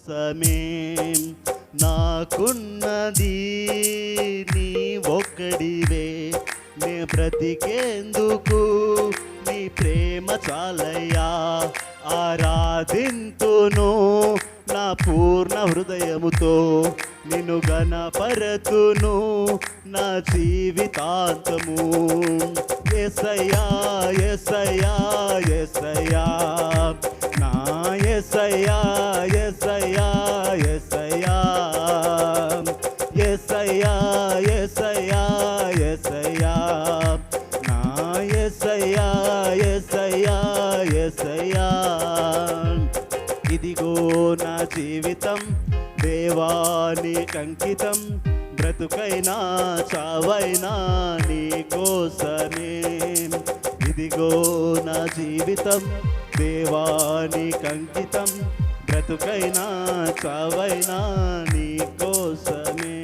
కోసమే నాకున్నది నీ ఒక్కడివే, నే బ్రతికేందుకు నీ ప్రేమ చాలయ్యా. ఆరాధింతును నా పూర్ణ హృదయముతో, నిన్ను గణపరతును నా జీవితాంతము. యేసయ్యా యేసయ్యా యేసయ్యా నా యేసయ్యా యేసయ్యా యేసయ్యా యేసయ్యా యేసయ్యా యేసయ్యా నా యేసయ్యా యేసయ్యా యేసయ్యా. ఇదిగో నా జీవితం దేవానికంకితం, బ్రతుకైనా చావైనా నీ కోసమే. ఇదిగో నా జీవితం దేవానికంకితం, బ్రతుకైనా చావైనా నీ కోసమే.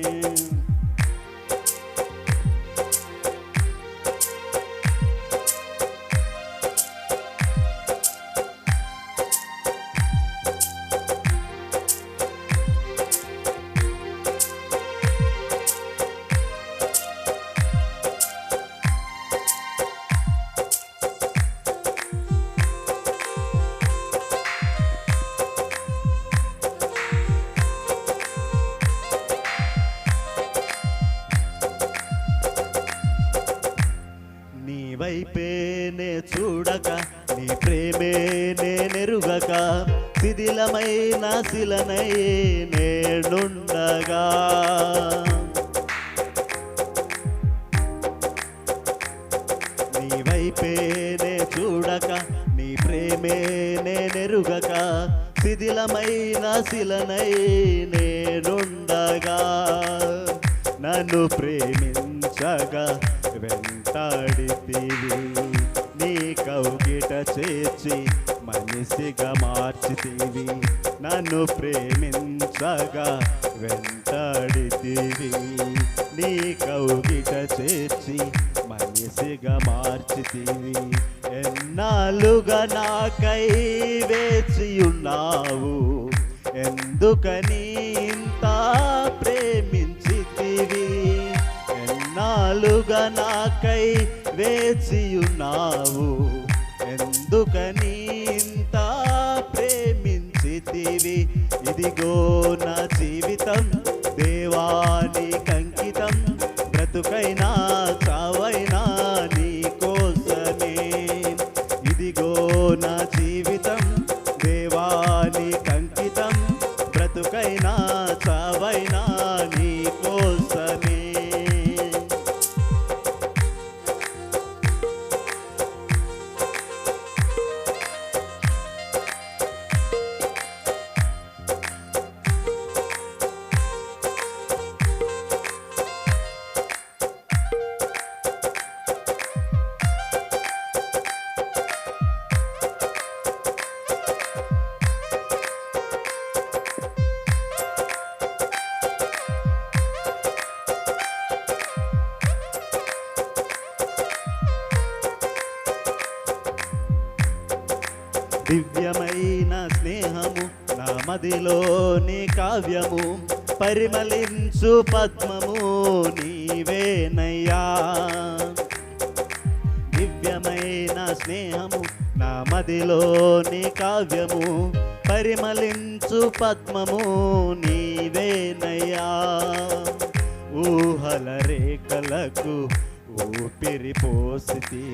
నీ వైపేనే చూడక, నీ ప్రేమే నేనెరుగక, శిథిలమైన శిలనై నేనుండగా. నీ వైపేనే చూడక, నీ ప్రేమే నేనెరుగక, శిథిలమైన శిలనై నేనుండగా. నన్ను ప్రేమించగా వెంటాడితివి, నీ కౌగిట చేర్చి మనిషిగా మార్చితివి. నన్ను ప్రేమించగా వెంటాడితివి, నీ కౌగిట చేర్చి మనిషిగా మార్చితివి. ఎన్నాళ్ళుగా నాకై వేచియున్నావు, ఎందుకని ఇంత ప్రేమించితివి. ఎన్నాళ్ళుగా నాకై వేచియున్నావు, ఎందుకని ఇంత ప్రేమించితివి. ఇదిగో నా జీవితం దేవానికంకితం, బ్రతుకైనా చావైనా నీ కోసమే. ఇదిగో నా జీవితం దేవానికంకితం, బ్రతుకైనా చావైనా నీ కోసమే. దివ్యమైన స్నేహము నా మదిలోని కావ్యము, పరిమళించు పద్మము నీవేనయ్యా. దివ్యమైన స్నేహము నా మదిలోని కావ్యము, పరిమళించు పద్మము నీవేనయ్యా. ఊహల రేఖలకు ఊపిరి పోసితి